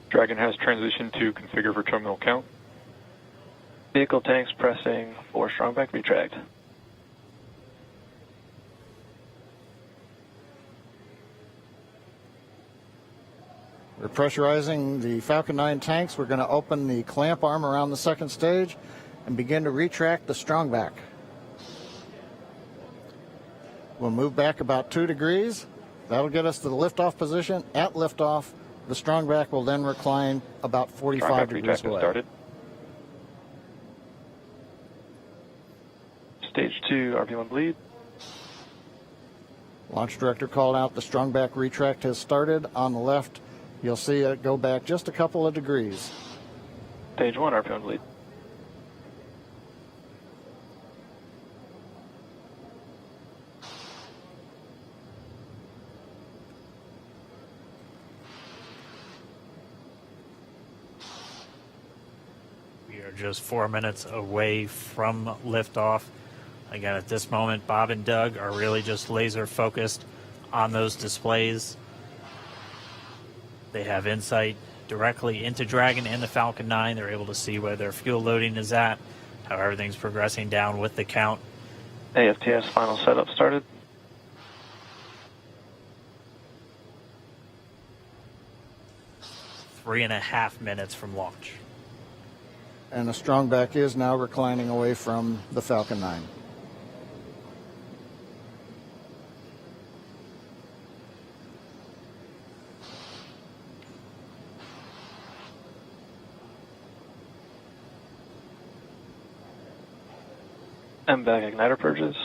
Dragon has transitioned to configure for terminal count. Vehicle tanks pressing for strongback retract. We're pressurizing the Falcon 9 tanks. We're going to open the clamp arm around the second stage and begin to retract the strongback. We'll move back about 2 degrees. That'll get us to the liftoff position. At liftoff, the strongback will then recline about 45 degrees away. Started. Stage 2, RP1 bleed. Launch director called out the strongback retract has started. On the left, you'll see it go back just a couple of degrees. Stage 1, RP1 bleed. We are just 4 minutes away from liftoff. Again, at this moment, Bob and Doug are really just laser focused on those displays. They have insight directly into Dragon and the Falcon 9. They're able to see where their fuel loading is at, how everything's progressing down with the count. AFTS final setup started. Three and a half minutes from launch. And the strongback is now reclining away from the Falcon 9. MVAC igniter purges.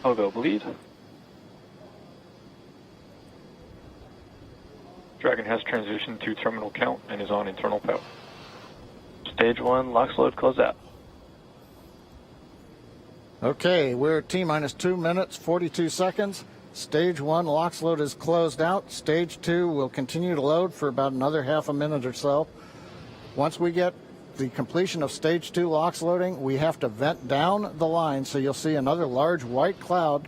Hogo bleed. Dragon has transitioned to terminal count and is on internal power. Stage 1, LOX load close out. Okay, we're at T-minus 2 minutes, 42 seconds. Stage 1 LOX load is closed out. Stage 2 will continue to load for about another half a minute or so. Once we get the completion of Stage 2 LOX loading, we have to vent down the line, so you'll see another large white cloud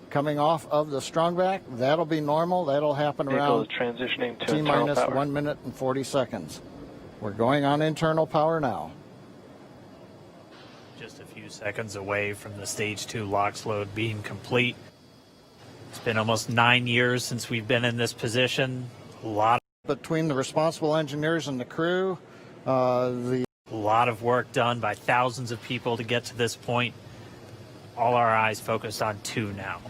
coming off of the strongback. That'll be normal. That'll happen around transitioning to T-minus 1 minute and 40 seconds. We're going on internal power now. Just a few seconds away from the Stage 2 LOX load being complete. It's been almost 9 years since we've been in this position. A lot between the responsible engineers and the crew, a lot of work done by thousands of people to get to this point. All our eyes focused on 2 now.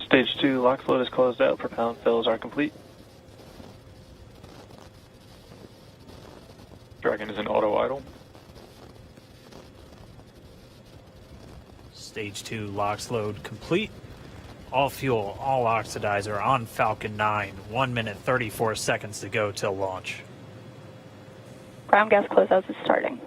Stage 2 LOX load is closed out. Propellant fills are complete. Dragon is in auto idle. Stage 2 LOX load complete. All fuel, all oxidizer on Falcon 9. 1 minute, 34 seconds to go till launch. Ground gas closeouts is starting.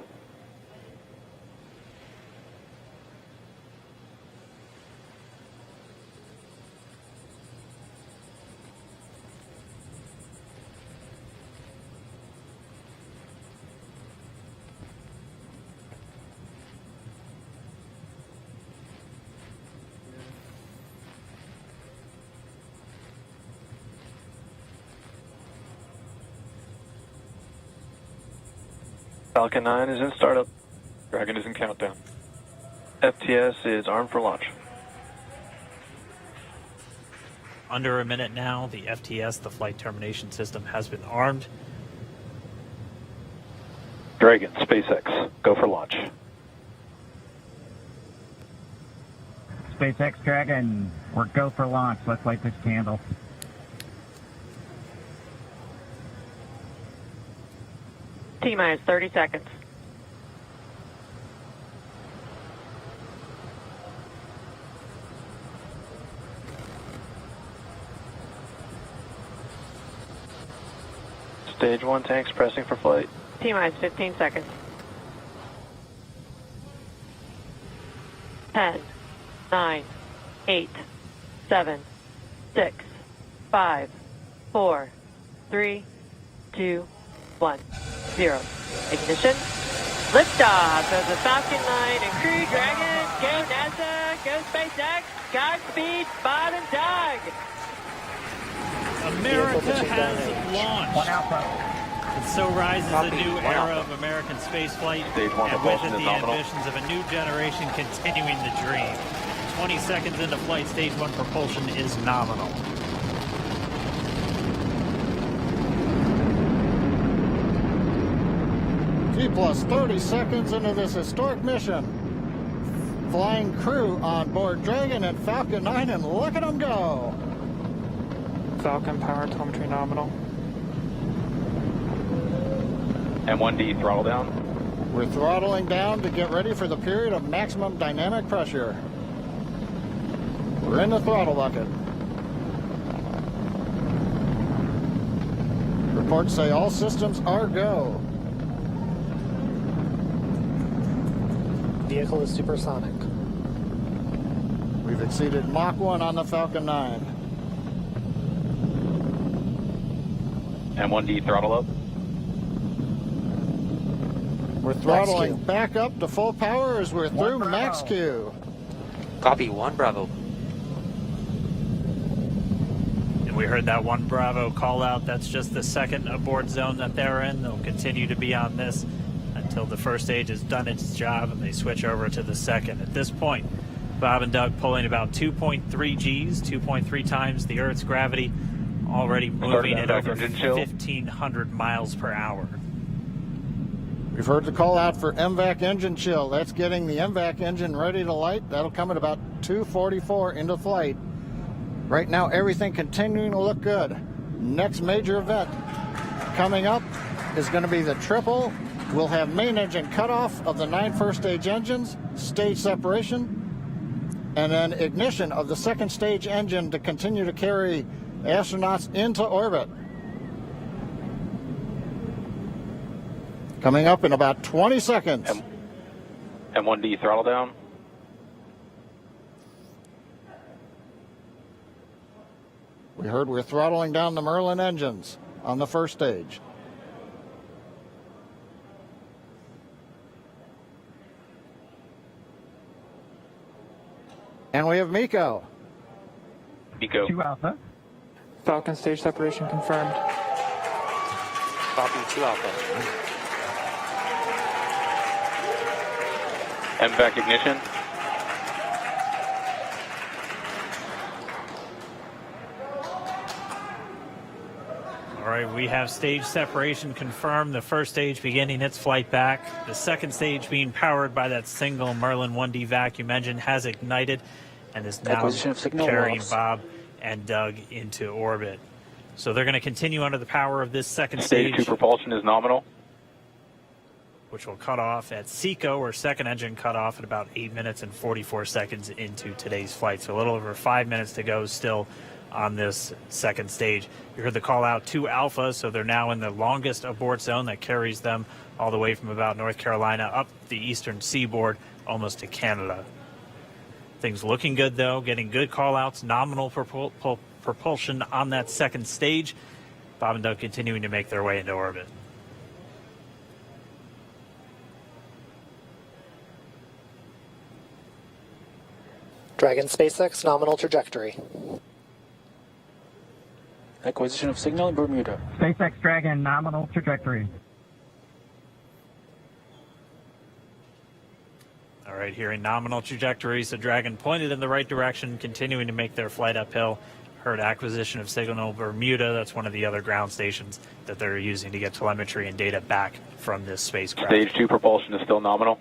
Falcon 9 is in startup. Dragon is in countdown. FTS is armed for launch. Under a minute now, the FTS, the flight termination system, has been armed. Dragon, SpaceX, go for launch. SpaceX Dragon, we're go for launch. Let's light this candle. T-minus 30 seconds. Stage 1 tanks pressing for flight. T-minus 15 seconds. 10, 9, 8, 7, 6, 5, 4, 3, 2, 1, 0. Ignition. Liftoff of the Falcon 9 and Crew Dragon. Go NASA, go SpaceX. Godspeed, Bob and Doug. America has launched. One Alpha. And so rises a new era of American spaceflight, Stage one and with it propulsion is the nominal. ambitions of a new generation continuing the dream. 20 seconds into flight, stage one propulsion is nominal. T plus 30 seconds into this historic mission. Flying crew on board Dragon and Falcon 9, and look at them go. Falcon power telemetry nominal. M1D throttle down. We're throttling down to get ready for the period of maximum dynamic pressure. We're in the throttle bucket. Reports say all systems are go. Vehicle is supersonic. We've exceeded Mach 1 on the Falcon 9. M1D throttle up. We're throttling Max Q. back up to full power as we're through Bravo. Max Q. Copy, 1 Bravo. And we heard that 1 Bravo call out. That's just the second abort zone that they're in. They'll continue to be on this until the first stage has done its job and they switch over to the second. At this point, Bob and Doug pulling about 2.3 Gs, 2.3 times the Earth's gravity, already moving at over 1,500 miles per hour. We've heard the call out for MVAC engine chill. That's getting the MVAC engine ready to light. That'll come at about 2:44 into flight. Right now, everything continuing to look good. Next major event coming up is going to be the triple. We'll have main engine cutoff of the 9 first stage engines, stage separation, and then ignition of the second stage engine to continue to carry astronauts into orbit. Coming up in about 20 seconds. M1D throttle down. We heard we're throttling down the Merlin engines on the first stage. And we have Miko. Eco. 2 Alpha. Falcon stage separation confirmed. Copy, 2 Alpha. MVAC ignition. All right, we have stage separation confirmed. The first stage beginning its flight back. The second stage being powered by that single Merlin 1D vacuum engine has ignited and is now Acquisition of signal carrying loss. Bob and Doug into orbit. So they're going to continue under the power of this second Stage 2 stage, propulsion is nominal. which will cut off at SECO, or second engine cut off at about 8 minutes and 44 seconds into today's flight. So a little over 5 minutes to go still on this second stage. You heard the call out to Alpha, so they're now in the longest abort zone that carries them all the way from about North Carolina up the eastern seaboard almost to Canada. Things looking good though, getting good call outs, nominal propulsion on that second stage. Bob and Doug continuing to make their way into orbit. Dragon SpaceX nominal trajectory. Acquisition of signal in Bermuda. SpaceX Dragon nominal trajectory. All right, hearing nominal trajectories, the Dragon pointed in the right direction, continuing to make their flight uphill. Heard acquisition of signal Bermuda. That's one of the other ground stations that they're using to get telemetry and data back from this spacecraft. Stage 2 propulsion is still nominal.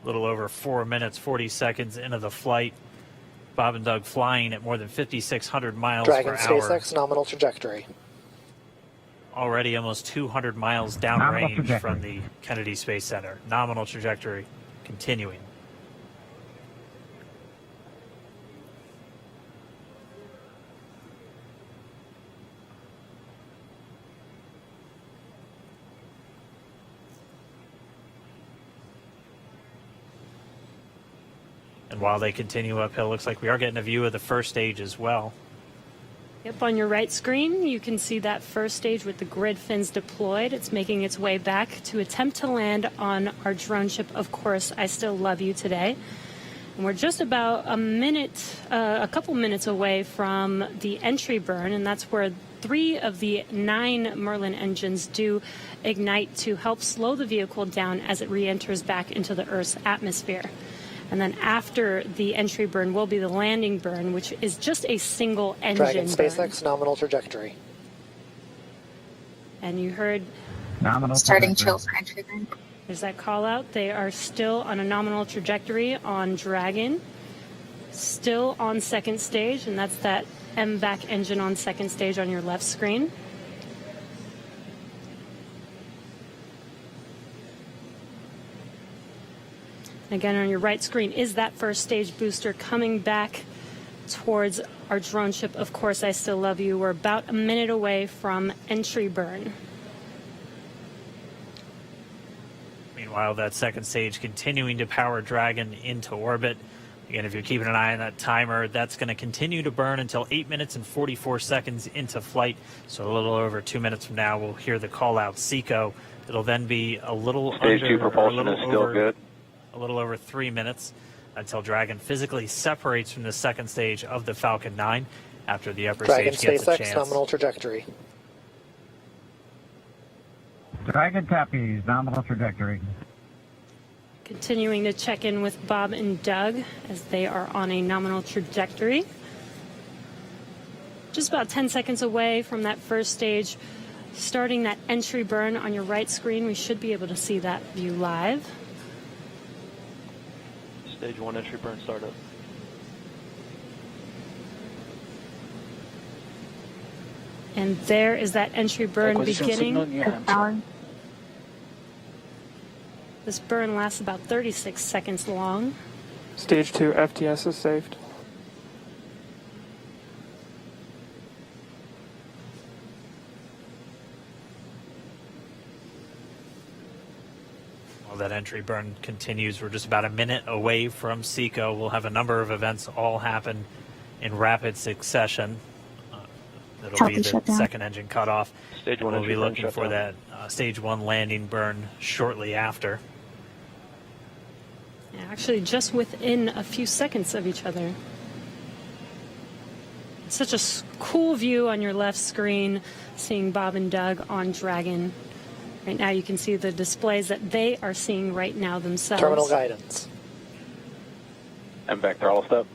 A little over 4 minutes, 40 seconds into the flight. Bob and Doug flying at more than 5,600 miles Dragon per hour. SpaceX nominal trajectory. already almost 200 miles Nominal downrange trajectory. from the Kennedy Space Center. Nominal trajectory continuing. And while they continue uphill, looks like we are getting a view of the first stage as well. Yep, on your right screen, you can see that first stage with the grid fins deployed. It's making its way back to attempt to land on our drone ship, Of Course, I Still Love You today. And we're just about a couple minutes away from the entry burn, and that's where 3 of the 9 Merlin engines do ignite to help slow the vehicle down as it re-enters back into the Earth's atmosphere. And then after the entry burn will be the landing burn, which is just a single engine Dragon burn. SpaceX, nominal trajectory. And you heard Nominal Starting trajectory. chill for entry burn. there's that call out. They are still on a nominal trajectory on Dragon, still on second stage, and that's that MVAC engine on second stage on your left screen. Again, on your right screen is that first stage booster coming back towards our drone ship, Of Course, I Still Love You. We're about a minute away from entry burn. Meanwhile, that second stage continuing to power Dragon into orbit. Again, if you're keeping an eye on that timer, that's going to continue to burn until 8 minutes and 44 seconds into flight. So a little over 2 minutes from now, we'll hear the call out SECO. It'll then be a little Stage 2 propulsion is still good. A little over 3 minutes until Dragon physically separates from the second stage of the Falcon 9 after the upper Dragon stage gets a SpaceX, chance. nominal trajectory. Dragon copies. Nominal trajectory. Continuing to check in with Bob and Doug as they are on a nominal trajectory. Just about 10 seconds away from that first stage, starting that entry burn on your right screen. We should be able to see that view live. Stage 1 entry burn startup. And there is that entry burn beginning. This burn lasts about 36 seconds long. Stage 2 FTS is saved. While that entry burn continues, we're just about a minute away from SECO. We'll have a number of events all happen in rapid succession. That'll be the shutdown. second engine cutoff. Stage 1 We'll entry be burn looking for shutdown. that stage 1 landing burn shortly after. Yeah, actually, just within a few seconds of each other. It's such a cool view on your left screen, seeing Bob and Doug on Dragon. Right now, you can see the displays that they are seeing right now themselves. Terminal guidance. And back throttle step.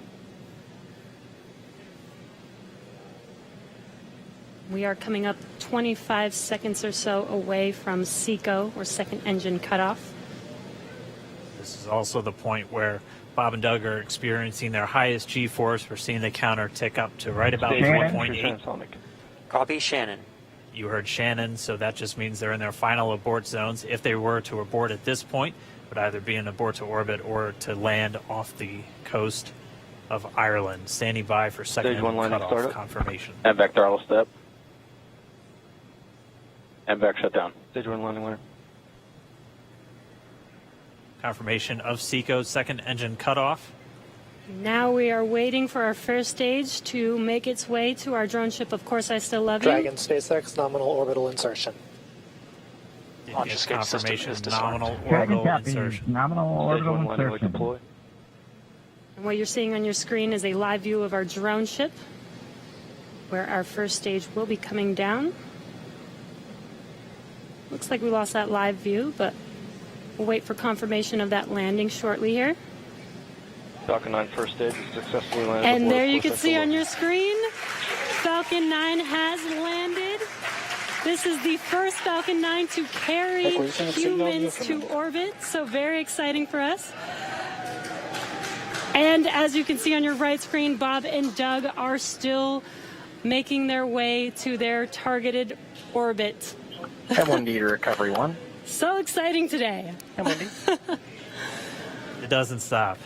We are coming up 25 seconds or so away from SECO, or second engine cutoff. This is also the point where Bob and Doug are experiencing their highest G-force. We're seeing the counter tick up to right about Stage 1 3.8. transonic. Copy Shannon. You heard Shannon, so that just means they're in their final abort zones. If they were to abort at this point, it would either be an abort to orbit or to land off the coast of Ireland. Standing by for second Stage 1 landing cutoff startup. confirmation. And back throttle step. And back shutdown. Stage 1 landing winner. Confirmation of SECO's second engine cutoff. Now we are waiting for our first stage to make its way to our drone ship, Of Course, I Still Love You. Dragon SpaceX, nominal orbital insertion. Launch It's escape system confirmation is disarmed. nominal Dragon orbital copies. insertion. Nominal Stage orbital 1 landing light insertion. deploy. And what you're seeing on your screen is a live view of our drone ship, where our first stage will be coming down. Looks like we lost that live view, but we'll wait for confirmation of that landing shortly here. Falcon 9 first stage is successfully landed. And before there the you full can see central on load. your screen, Falcon 9 has landed. This is the first Falcon 9 to carry humans to orbit, so very exciting for us. And as you can see on your right screen, Bob and Doug are still making their way to their targeted orbit. M1D to recovery 1. So exciting today. M1D. It doesn't stop.